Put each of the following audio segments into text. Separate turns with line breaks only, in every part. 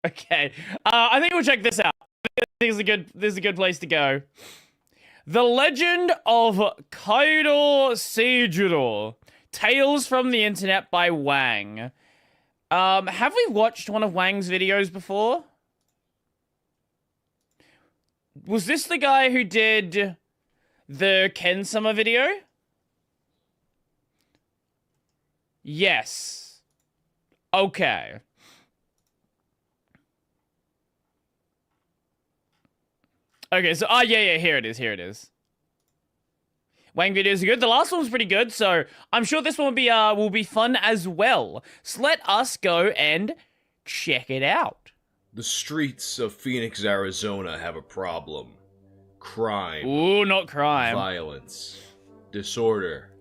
Okay. I think we'll check this out. This is a good place to go. The Legend of Kairo Seijuro. Tales from the Internet by Wang. Have we watched one of Wang's videos before? Was this the guy who did the Ken Summer video? Yes. Okay. Okay, so, yeah, here it is. Wang videos are good. The last one was pretty good, so I'm sure this one will be fun as well. So let us go and check it out.
The streets of Phoenix, Arizona have a problem. Crime.
Ooh, not crime.
Violence. Disorder.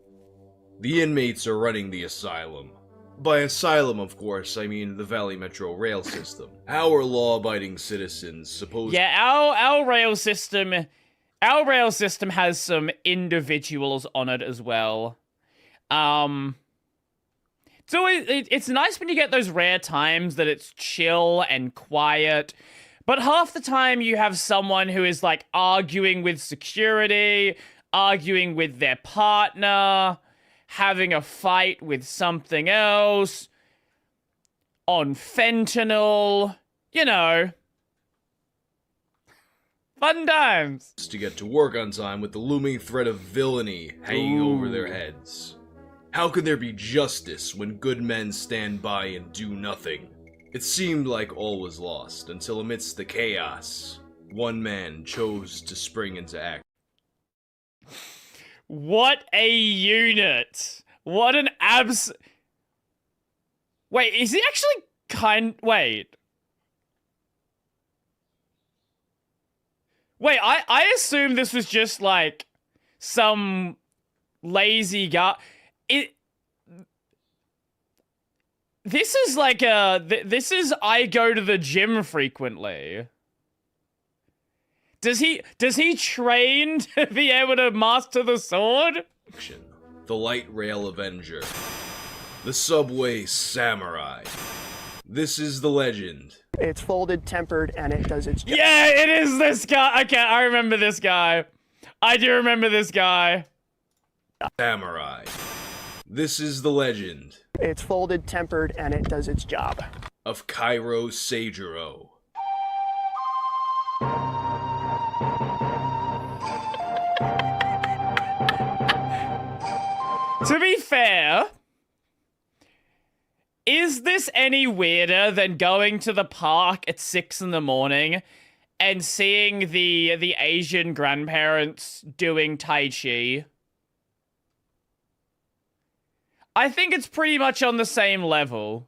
The inmates are running the asylum. By asylum, of course, I mean the Valley Metro rail system. Our law-abiding citizens suppose...
Yeah, our rail system has some individuals on it as well. So it's nice when you get those rare times that it's chill and quiet, but half the time you have someone who is like arguing with security, arguing with their partner, having a fight with something else, on fentanyl, you know. Fun times.
To get to work on time with the looming threat of villainy hanging over their heads. How could there be justice when good men stand by and do nothing? It seemed like all was lost until amidst the chaos, one man chose to spring into action.
What a unit! What an Wait, is he actually Wait. Wait, I assume this was just, like, some lazy guy. This is like this is I go to the gym frequently. Does he train to be able to master the sword?
The Light Rail Avenger. The Subway Samurai. This is the legend.
It's folded, tempered, and it does its job.
Yeah, it is this guy. I remember this guy. I do remember this guy.
Samurai. This is the legend.
It's folded, tempered, and it does its job.
Of Kairo Seijuro.
To be fair, is this any weirder than going to the park at 6 in the morning and seeing the Asian grandparents doing Tai Chi? I think it's pretty much on the same level.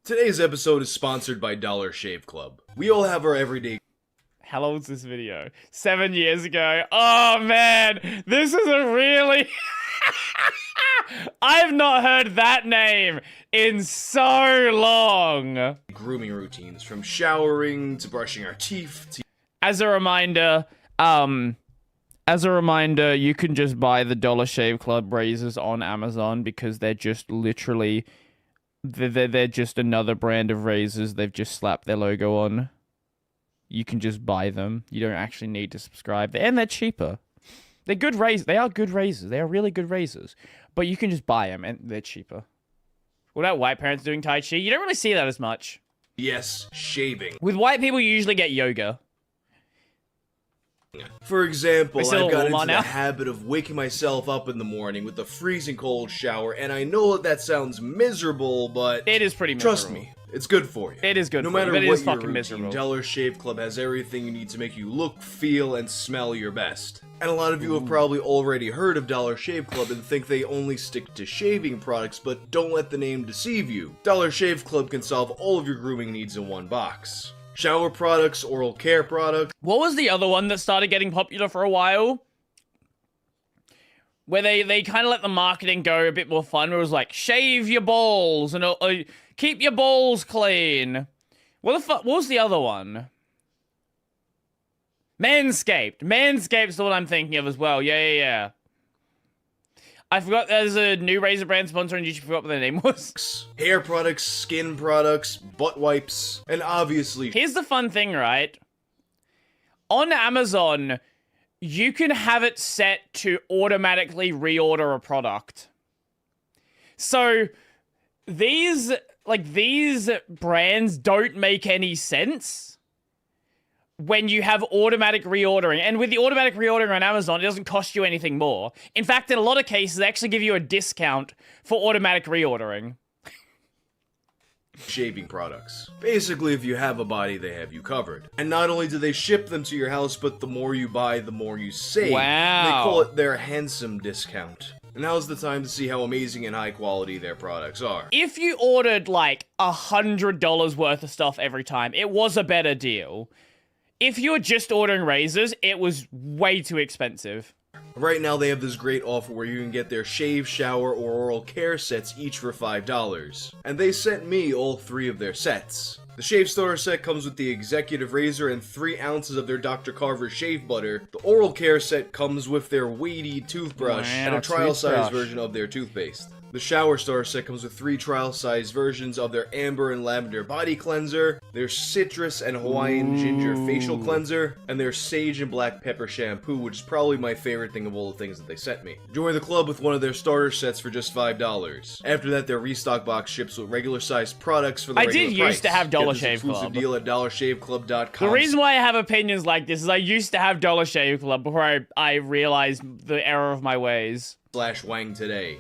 Today's episode is sponsored by Dollar Shave Club. We all have our everyday...
How old is this video? 7 years ago. Oh, man. This is a really... I've not heard that name in so long.
Grooming routines, from showering to brushing our teeth to...
As a reminder, you can just buy the Dollar Shave Club razors on Amazon because they're just literally... They're just another brand of razors. They've just slapped their logo on. You can just buy them. You don't actually need to subscribe. And they're cheaper. They're good razors. They are good razors. They are really good razors. But you can just buy them and they're cheaper. What about white parents doing Tai Chi? You don't really see that as much.
Yes, shaving.
With white people, you usually get yoga.
For example, I've got into
now?
the habit of waking myself up in the morning with a freezing cold shower, and I know that sounds miserable, but...
It is pretty miserable.
Trust me, it's good for you.
It is good
no
for you,
matter
but it
what
is
your
fucking
routine,
miserable.
Dollar Shave Club has everything you need to make you look, feel, and smell your best. And a lot of you have probably already heard of Dollar Shave Club and think they only stick to shaving products, but don't let the name deceive you. Dollar Shave Club can solve all of your grooming needs in one box. Shower products, oral care products.
What was the other one that started getting popular for a while? Where they kind of let the marketing go a bit more fun, where it was like, shave your balls, and keep your balls clean. What the fuck? What was the other one? Manscaped. Manscaped's the one I'm thinking of as well. Yeah. I forgot there's a new razor brand sponsor and you forgot what their name was.
Hair products, skin products, butt wipes, and obviously...
Here's the fun thing, right? On Amazon, you can have it set to automatically reorder a product. So these brands don't make any sense when you have automatic reordering. And with the automatic reordering on Amazon, it doesn't cost you anything more. In fact, in a lot of cases, they actually give you a discount for automatic reordering.
Shaving products. Basically, if you have a body, they have you covered. And not only do they ship them to your house, but the more you buy, the more you save.
Wow.
They call it their handsome discount. And now's the time to see how amazing and high quality their products are.
If you ordered like $100 worth of stuff every time, it was a better deal. If you're just ordering razors, it was way too expensive.
Right now, they have this great offer where you can get their shave, shower, or oral care sets each for $5. And they sent me all 3 of their sets. The shave starter set comes with the executive razor and 3 ounces of their Dr. Carver shave butter. The oral care set comes with their weighty toothbrush and a trial-size version of their toothpaste. The shower starter set comes with 3 trial-size versions of their amber and lavender body cleanser, their citrus and Hawaiian ginger facial cleanser, and their sage and black pepper shampoo, which is probably my favorite thing of all the things that they sent me. Join the club with one of their starter sets for just $5. After that, their restock box ships with regular-sized products for the regular price.
I did used to have Dollar
Get this
Shave
exclusive
Club.
deal at dollarshaveclub.com.
The reason why I have opinions like this is I used to have Dollar Shave Club before I realized the error of my ways.
/Wang today.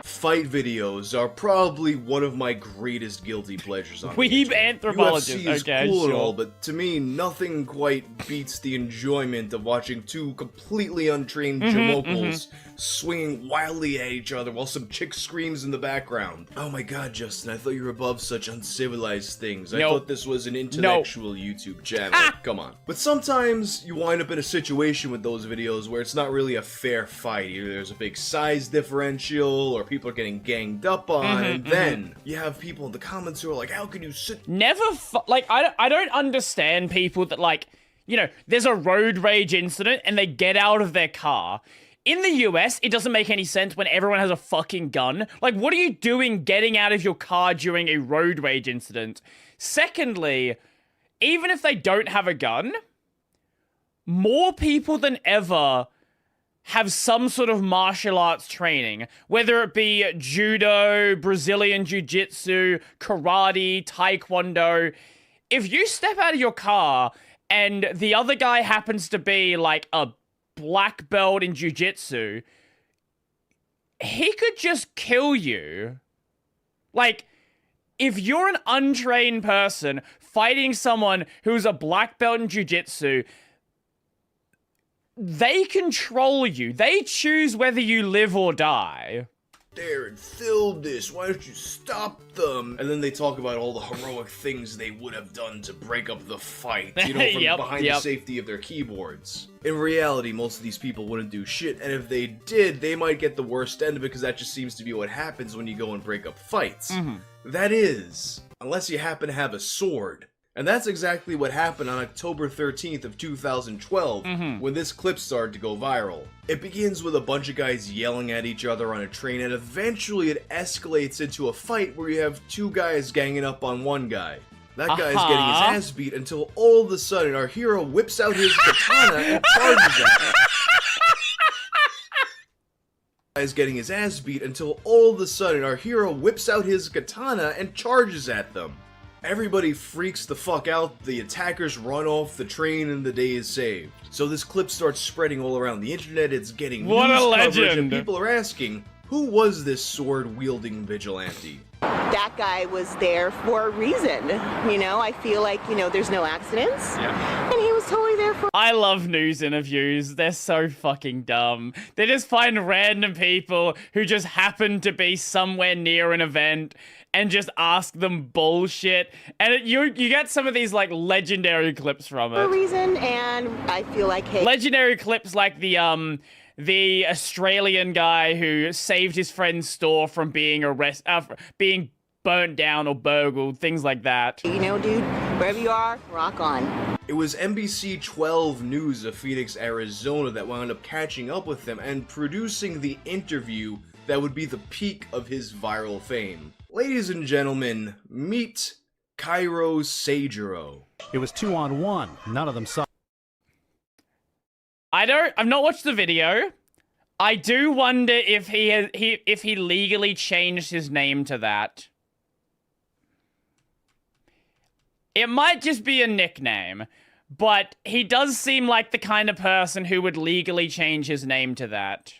Fight videos are probably one of my greatest guilty pleasures on the
Weeb
internet.
anthropologist.
UFC is
Okay,
cool and
sure.
all, but to me, nothing quite beats the enjoyment of watching 2 completely untrained jamokals swinging wildly at each other while some chick screams in the background. Oh my god, Justin, I thought you were above such uncivilized things. I
Nope.
thought this was an intellectual YouTube channel. Come on. But sometimes you wind up in a situation with those videos where it's not really a fair fight. Either there's a big size differential, or people are getting ganged up on, and then you have people in the comments who are like, how can you sit...
Never, like, I don't understand people that, like, you know, there's a road rage incident and they get out of their car. In the US, it doesn't make any sense when everyone has a fucking gun. Like, what are you doing getting out of your car during a road rage incident? Secondly, even if they don't have a gun, more people than ever have some sort of martial arts training, whether it be judo, Brazilian jiu-jitsu, karate, taekwondo. If you step out of your car and the other guy happens to be like a black belt in jiu-jitsu, he could just kill you. Like, if you're an untrained person fighting someone who's a black belt in jiu-jitsu, they control you. They choose whether you live or die.
Darren, film this, why don't you stop them? And then they talk about all the heroic things they would have done to break up the fight, you know, from behind the safety of their keyboards. In reality, most of these people wouldn't do shit, and if they did, they might get the worst end of it, because that just seems to be what happens when you go and break up fights. That is, unless you happen to have a sword. And that's exactly what happened on October 13th of 2012, when this clip started to go viral. It begins with a bunch of guys yelling at each other on a train, and eventually it escalates into a fight where you have 2 guys ganging up on one guy. That guy's getting his ass beat until all of a sudden our hero whips out his katana and charges at him. Guy's getting his ass beat until all of a sudden our hero whips out his katana and charges at them. Everybody freaks the fuck out, the attackers run off the train, and the day is saved. So this clip starts spreading all around the internet, it's getting
What
news
a
coverage,
legend!
and people are asking, who was this sword-wielding vigilante?
That guy was there for a reason, you know? I feel like, you know, there's no accidents. And he was totally there for...
I love news interviews. They're so fucking dumb. They just find random people who just happen to be somewhere near an event and just ask them bullshit. And you get some of these, like, legendary clips from
a
it.
reason, and I feel like, hey...
Legendary clips like the Australian guy who saved his friend's store from being being burnt down or burgled, things like that.
You know, dude, wherever you are, rock on.
It was NBC 12 News of Phoenix, Arizona that wound up catching up with them and producing the interview that would be the peak of his viral fame. Ladies and gentlemen, meet Kairo Seijuro.
It was 2-on-1. None of them saw.
I've not watched the video. I do wonder if he legally changed his name to that. It might just be a nickname, but he does seem like the kind of person who would legally change his name to that.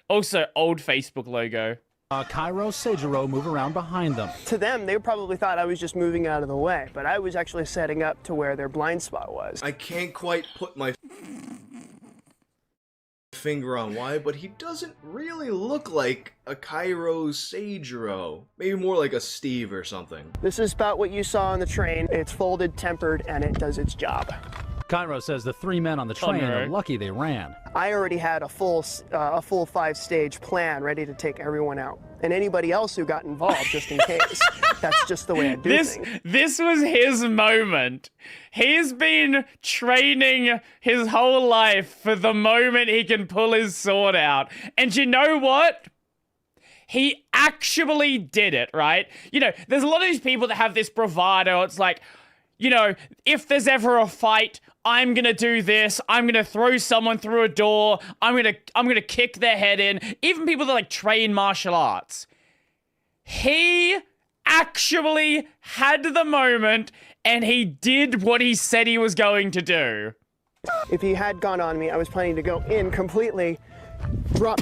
Also, old Facebook logo.
Kairo Seijuro move around behind them.
To them, they probably thought I was just moving out of the way, but I was actually setting up to where their blind spot was.
I can't quite put my finger on why, but he doesn't really look like a Kairo Seijuro. Maybe more like a Steve or something.
This is about what you saw on the train. It's folded, tempered, and it does its job.
Kairo says the 3 men on the train are lucky they ran.
I already had a full 5-stage plan ready to take everyone out. And anybody else who got involved, just in case. That's just the way I do things.
This was his moment. He's been training his whole life for the moment he can pull his sword out. And you know what? He actually did it, right? You know, there's a lot of these people that have this bravado. It's like, you know, if there's ever a fight, I'm gonna do this. I'm gonna throw someone through a door. I'm gonna kick their head in. Even people that like train martial arts. He actually had the moment and he did what he said he was going to do.
If he had gone on me, I was planning to go in completely, drop.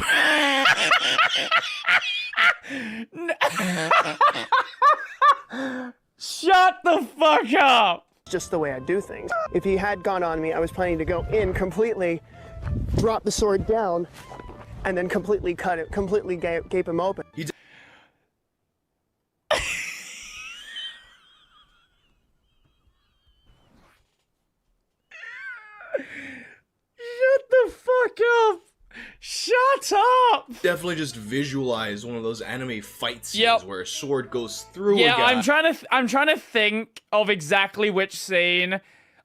Shut the fuck up!
Just the way I do things. If he had gone on me, I was planning to go in completely, drop the sword down, and then completely cut it, completely gape him open.
Shut the fuck up! Shut up!
Definitely just visualize one of those anime fight scenes where a sword goes through a
Yeah,
guy.
I'm trying to think of exactly which scene.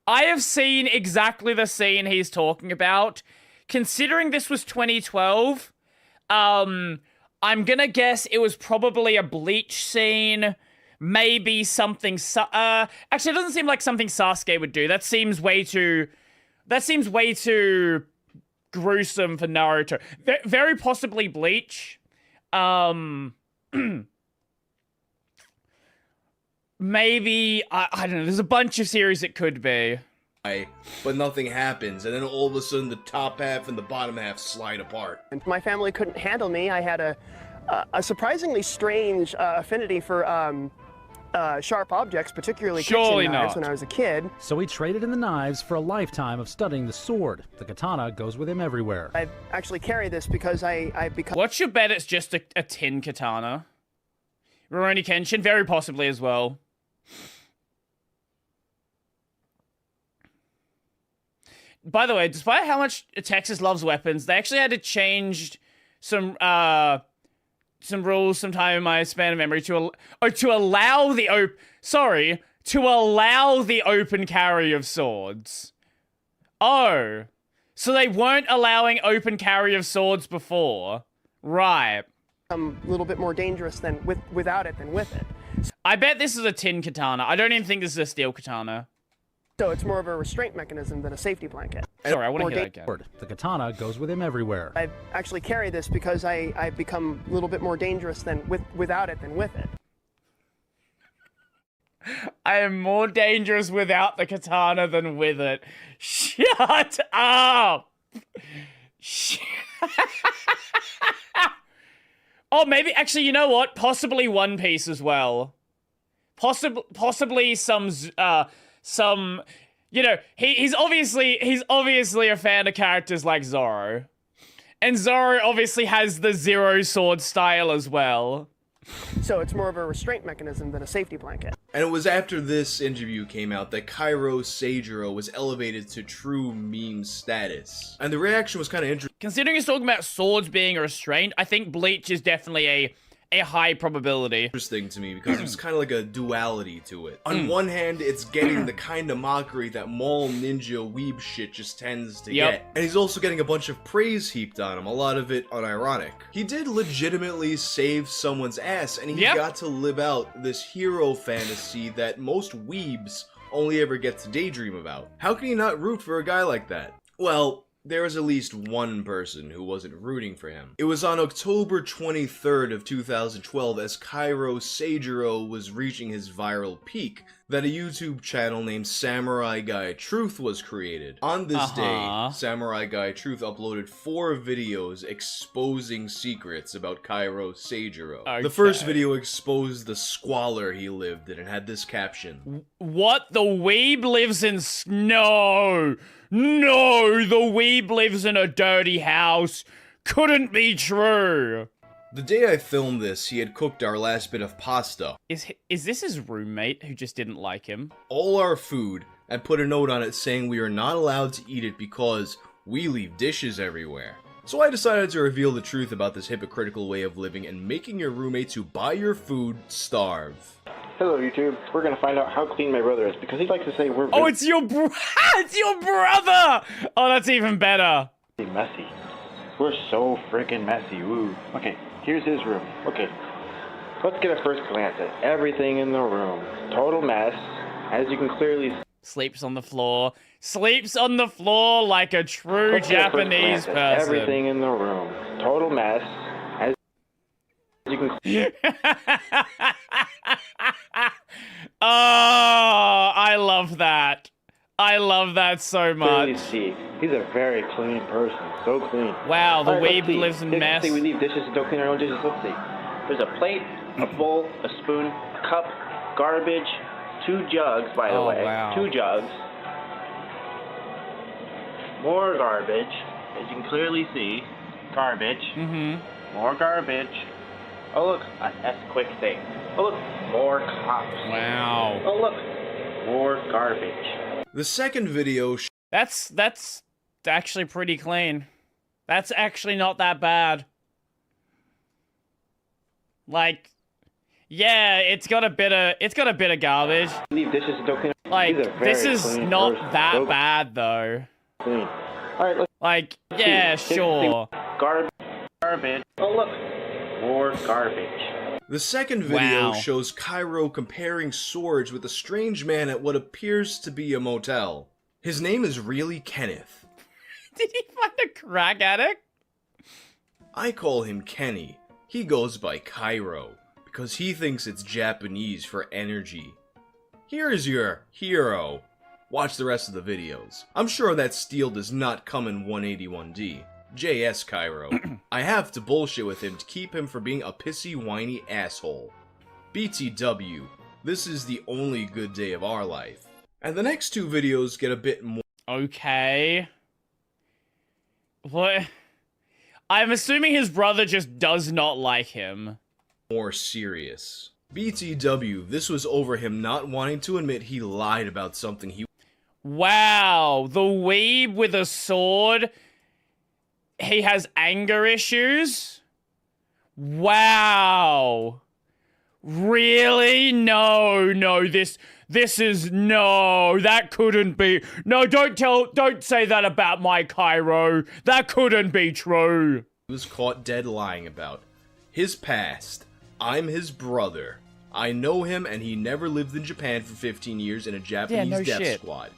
I have seen exactly the scene he's talking about. Considering this was 2012, I'm gonna guess it was probably a Bleach scene. Maybe something actually it doesn't seem like something Sasuke would do. That seems way too gruesome for Naruto. Very possibly Bleach. Maybe, I don't know, there's a bunch of series it could be.
But nothing happens, and then all of a sudden the top half and the bottom half slide apart.
And my family couldn't handle me. I had a surprisingly strange affinity for sharp objects, particularly kitchen knives when I was a kid.
So he traded in the knives for a lifetime of studying the sword. The katana goes with him everywhere.
I actually carry this because I've become...
What's your bet it's just a tin katana? Rurouni Kenshin, very possibly as well. By the way, despite how much Texas loves weapons, they actually had to change some rules sometime in my span of memory to allow the open carry of swords. Oh, so they weren't allowing open carry of swords before, right?
A little bit more dangerous than without it than with it.
I bet this is a tin katana. I don't even think this is a steel katana.
So it's more of a restraint mechanism than a safety blanket.
Sorry, I want to hear that again.
The katana goes with him everywhere.
I actually carry this because I've become a little bit more dangerous than without it than with it.
I am more dangerous without the katana than with it. Shut up! Oh, maybe, actually, you know what? Possibly One Piece as well. Possibly some, you know, he's obviously a fan of characters like Zoro. And Zoro obviously has the Zero Sword style as well.
So it's more of a restraint mechanism than a safety blanket.
And it was after this interview came out that Kairo Seijuro was elevated to true meme status. And the reaction was kind of interesting.
Considering he's talking about swords being a restraint, I think Bleach is definitely a high probability.
Interesting to me because it's kind of like a duality to it. On one hand, it's getting the kind of mockery that mall ninja weeb shit just tends to get. And he's also getting a bunch of praise heaped on him, a lot of it unironic. He did legitimately save someone's ass, and he got to live out this hero fantasy that most weebs only ever get to daydream about. How can you not root for a guy like that? Well, there was at least one person who wasn't rooting for him. It was on October 23rd of 2012, as Kairo Seijuro was reaching his viral peak, that a YouTube channel named Samurai Guy Truth was created. On this day, Samurai Guy Truth uploaded 4 videos exposing secrets about Kairo Seijuro. The first video exposed the squalor he lived in and had this caption.
What? The weeb lives in No! No! The weeb lives in a dirty house! Couldn't be true!
The day I filmed this, he had cooked our last bit of pasta.
Is this his roommate who just didn't like him?
All our food, and put a note on it saying we are not allowed to eat it because we leave dishes everywhere. So I decided to reveal the truth about this hypocritical way of living and making your roommates who buy your food starve.
Hello, YouTube. We're gonna find out how clean my brother is because he likes to say we're.
Oh, it's your it's your brother! Oh, that's even better.
Messy. We're so freaking messy. Woo. Okay, here's his room. Okay, let's get a first glance at everything in the room. Total mess, as you can clearly see.
Sleeps on the floor. Sleeps on the floor like a true Japanese person.
Everything in the room. Total mess, as you can.
Oh, I love that. I love that so much.
See, he's a very clean person. So clean.
Wow, the weeb lives in mess.
We leave dishes and don't clean our own dishes. Let's see. There's a plate, a bowl, a spoon, a cup, garbage, 2 jugs, by the way.
Wow.
2 jugs. More garbage, as you can clearly see. Garbage. More garbage. Oh look, a quick thing. Oh look, more cups.
Wow.
Oh look, more garbage.
The second video.
That's actually pretty clean. That's actually not that bad. Like, yeah, it's got a bit of garbage.
Leave dishes and don't clean.
Like, this is not that bad though.
Clean. All right, let's.
Like, yeah, sure.
Garbage. Oh look, more garbage.
The second video shows Kairo comparing swords with a strange man at what appears to be a motel. His name is really Kenneth.
Did he find a crack addict?
I call him Kenny. He goes by Kairo, because he thinks it's Japanese for energy. Here is your hero. Watch the rest of the videos. I'm sure that steel does not come in 181D. JS Kairo. I have to bullshit with him to keep him from being a pissy, whiny asshole. BTW. This is the only good day of our life. And the next 2 videos get a bit more.
Okay. What? I'm assuming his brother just does not like him.
More serious. BTW. This was over him not wanting to admit he lied about something he.
Wow. The weeb with a sword. He has anger issues? Wow. Really? No, this is, no, that couldn't be. No, don't say that about my Kairo. That couldn't be true.
He was caught dead lying about. His past. I'm his brother. I know him and he never lived in Japan for 15 years in a Japanese death squad.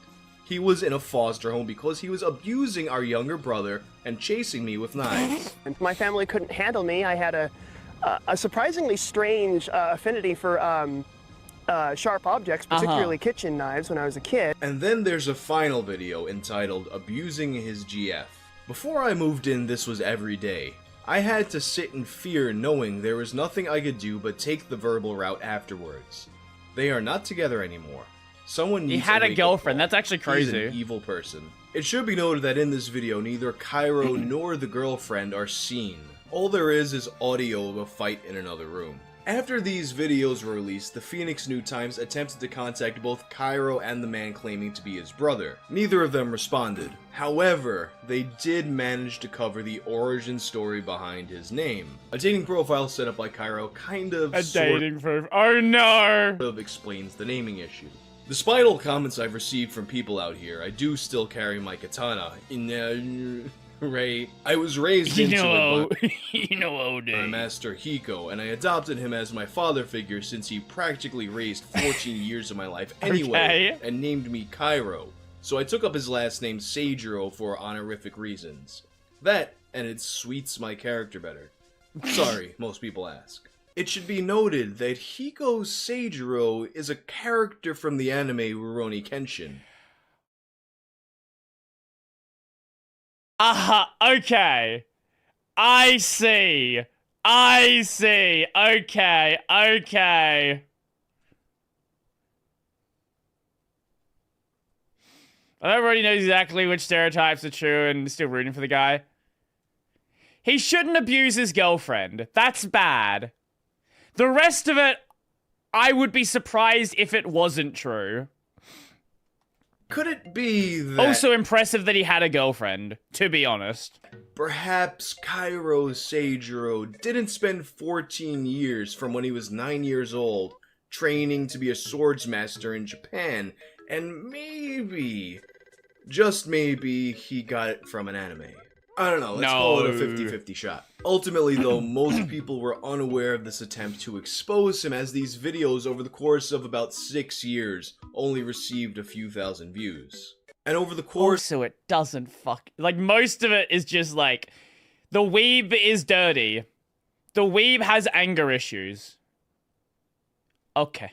He was in a foster home because he was abusing our younger brother and chasing me with knives.
And my family couldn't handle me. I had a surprisingly strange affinity for sharp objects, particularly kitchen knives when I was a kid.
And then there's a final video entitled Abusing His GF. Before I moved in, this was every day. I had to sit in fear knowing there was nothing I could do but take the verbal route afterwards. They are not together anymore. Someone needs. He
had a girlfriend. That's actually crazy.
He's an evil person. It should be noted that in this video, neither Kairo nor the girlfriend are seen. All there is audio of a fight in another room. After these videos were released, the Phoenix New Times attempted to contact both Kairo and the man claiming to be his brother. Neither of them responded. However, they did manage to cover the origin story behind his name. A dating profile set up by Kairo
Oh no!
explains the naming issue. Despite all comments I've received from people out here, I do still carry my katana in right. I was raised into it by my master Hiko, and I adopted him as my father figure since he practically raised 14 years of my life anyway, and named me Kairo. So I took up his last name Seijuro for honorific reasons. That, and it suits my character better. Sorry, most people ask. It should be noted that Hiko Seijuro is a character from the anime Rurouni Kenshin.
Okay. I see. Okay. Everybody knows exactly which stereotypes are true and still rooting for the guy. He shouldn't abuse his girlfriend. That's bad. The rest of it, I would be surprised if it wasn't true.
Could it be that...
Also impressive that he had a girlfriend, to be honest.
Perhaps Kairo Seijuro didn't spend 14 years from when he was 9 years old training to be a swordsmaster in Japan, and maybe, just maybe, he got it from an anime. I don't know, let's call it a 50-50 shot. Ultimately though, most people were unaware of this attempt to expose him, as these videos over the course of about 6 years only received a few thousand views. And over the course...
Also, it doesn't like, most of it is just like, the weeb is dirty. The weeb has anger issues. Okay.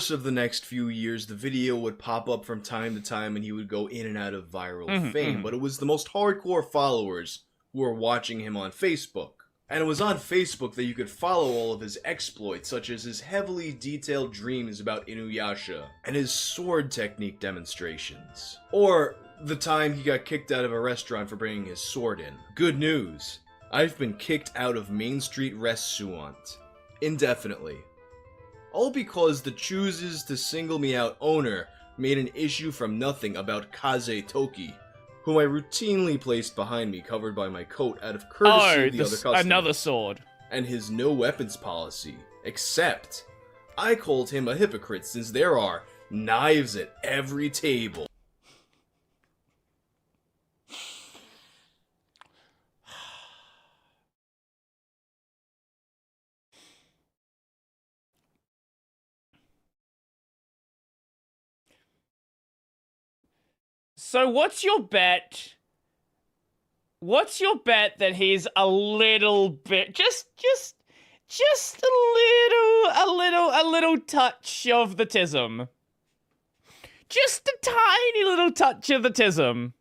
Of the next few years, the video would pop up from time to time and he would go in and out of viral fame, but it was the most hardcore followers who were watching him on Facebook. And it was on Facebook that you could follow all of his exploits, such as his heavily detailed dreams about Inuyasha, and his sword technique demonstrations. Or the time he got kicked out of a restaurant for bringing his sword in. Good news, I've been kicked out of Main Street Restaurant indefinitely. All because the chooses to single me out owner made an issue from nothing about Kaze Toki, whom I routinely placed behind me covered by my coat out of courtesy of the other customers.
Another sword.
And his no weapons policy. Except, I called him a hypocrite since there are knives at every table.
So what's your bet? What's your bet that he's a little bit, just a little touch of the tism? Just a tiny little touch of the tism.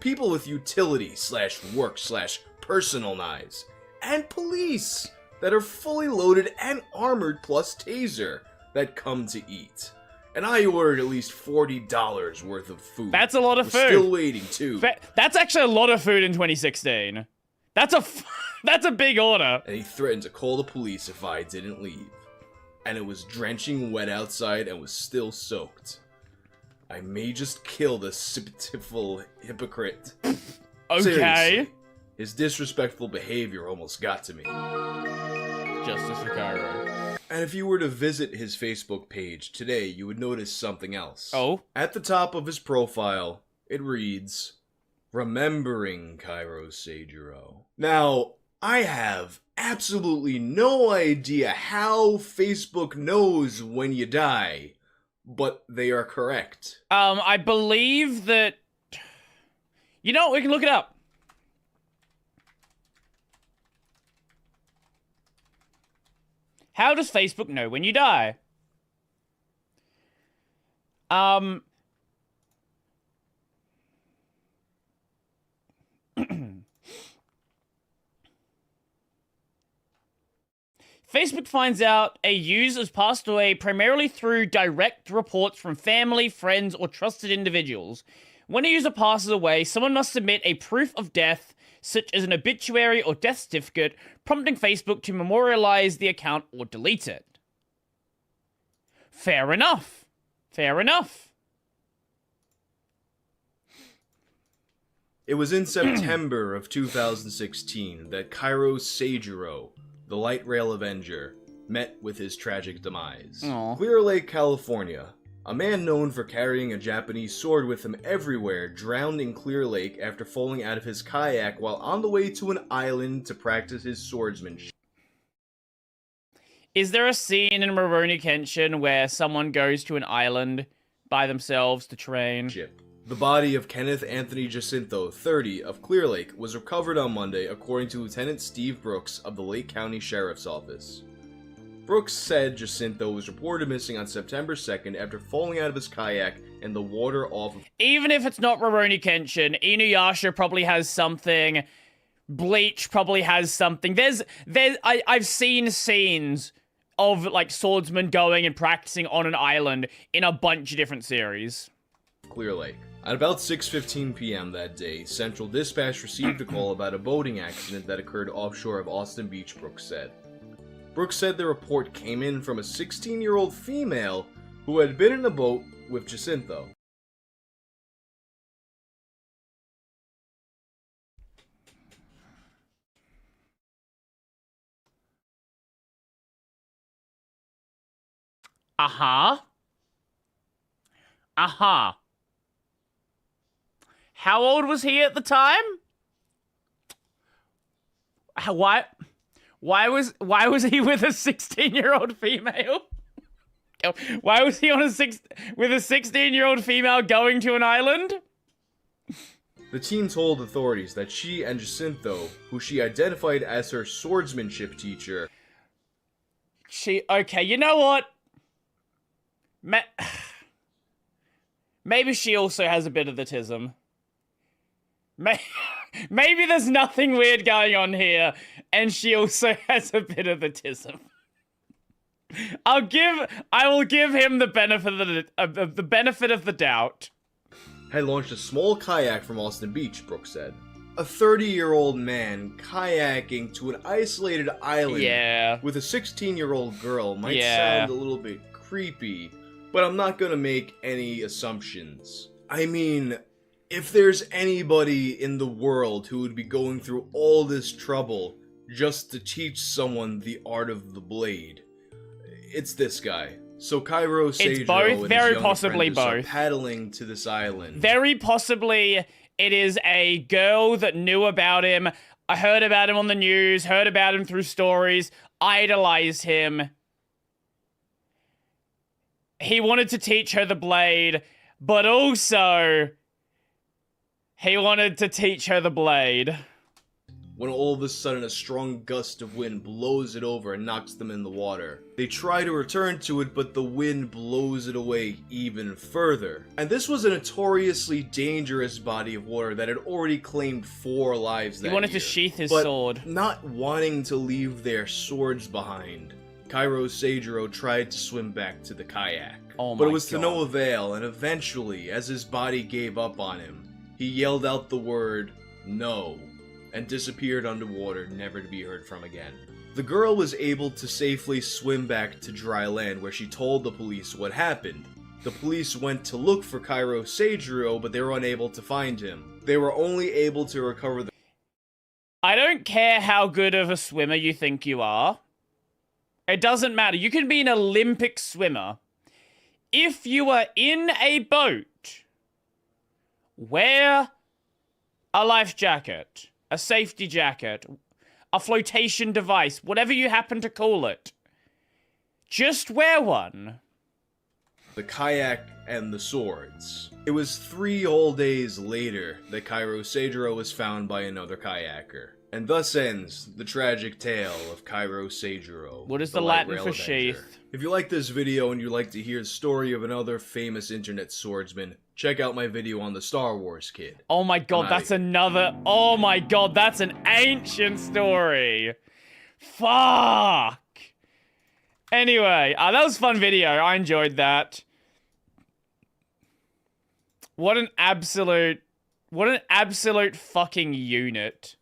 People with utility / work / personal knives. And police that are fully loaded and armored plus taser that come to eat. And I ordered at least $40 worth of food.
That's a lot of food.
Still waiting, too.
That's actually a lot of food in 2016. That's a big order.
And he threatened to call the police if I didn't leave. And it was drenching wet outside and was still soaked. I may just kill this pitiful hypocrite.
Okay.
Seriously, his disrespectful behavior almost got to me.
Justice for Kairo.
And if you were to visit his Facebook page today, you would notice something else.
Oh?
At the top of his profile, it reads, Remembering Kairo Seijuro. Now, I have absolutely no idea how Facebook knows when you die, but they are correct.
I believe that... You know, we can look it up. How does Facebook know when you die? Facebook finds out a user has passed away primarily through direct reports from family, friends, or trusted individuals. When a user passes away, someone must submit a proof of death such as an obituary or death certificate, prompting Facebook to memorialize the account or delete it. Fair enough. Fair enough.
It was in September of 2016 that Kairo Seijuro, the light rail avenger, met with his tragic demise.
Aww.
Clear Lake, California. A man known for carrying a Japanese sword with him everywhere drowned in Clear Lake after falling out of his kayak while on the way to an island to practice his swordsmanship.
Is there a scene in Rurouni Kenshin where someone goes to an island by themselves to train?
The body of Kenneth Anthony Jacinto, 30, of Clear Lake, was recovered on Monday, according to Lieutenant Steve Brooks of the Lake County Sheriff's Office. Brooks said Jacinto was reported missing on September 2nd after falling out of his kayak and the water off of...
Even if it's not Rurouni Kenshin, Inuyasha probably has something. Bleach probably has something. I've seen scenes of, like, swordsmen going and practicing on an island in a bunch of different series.
Clear Lake. At about 6:15 p.m. that day, Central Dispatch received a call about a boating accident that occurred offshore of Austin Beach, Brooks said. Brooks said the report came in from a 16-year-old female who had been in a boat with Jacinto.
Uh-huh. Uh-huh. How old was he at the time? Why was he with a 16-year-old female? Why was he on with a 16-year-old female going to an island?
The teen told authorities that she and Jacinto, who she identified as her swordsmanship teacher...
Okay, you know what? Maybe she also has a bit of the tism. Maybe there's nothing weird going on here, and she also has a bit of the tism. I will give him the benefit of the doubt.
Had launched a small kayak from Austin Beach, Brooks said. A 30-year-old man kayaking to an isolated island with a 16-year-old girl might sound a little bit creepy, but I'm not gonna make any assumptions. I mean, if there's anybody in the world who would be going through all this trouble just to teach someone the art of the blade, it's this guy. So Kairo Seijuro
It's both,
and
very
his young
possibly
apprentice are
both.
paddling to this island.
Very possibly it is a girl that knew about him. I heard about him on the news, heard about him through stories, idolized him. He wanted to teach her the blade, but also he wanted to teach her the blade.
When all of a sudden a strong gust of wind blows it over and knocks them in the water. They try to return to it, but the wind blows it away even further. And this was a notoriously dangerous body of water that had already claimed 4 lives that year.
He wanted to sheath his
but
sword.
Not wanting to leave their swords behind, Kairo Seijuro tried to swim back to the kayak.
Oh my
but it was
God.
to no avail, and eventually, as his body gave up on him, he yelled out the word, "No," and disappeared underwater, never to be heard from again. The girl was able to safely swim back to dry land, where she told the police what happened. The police went to look for Kairo Seijuro, but they were unable to find him. They were only able to recover the...
I don't care how good of a swimmer you think you are. It doesn't matter. You can be an Olympic swimmer. If you are in a boat, wear a life jacket, a safety jacket, a flotation device, whatever you happen to call it. Just wear one.
The kayak and the swords. It was 3 whole days later that Kairo Seijuro was found by another kayaker. And thus ends the tragic tale of Kairo Seijuro.
What is the
light
Latin
rail
for
avenger.
sheath?
If you like this video and you'd like to hear the story of another famous internet swordsman, check out my video on the Star Wars Kid.
Oh my god, that's another... Oh my god, that's an ancient story. Fuck. Anyway, that was a fun video. I enjoyed that. What an absolute fucking unit.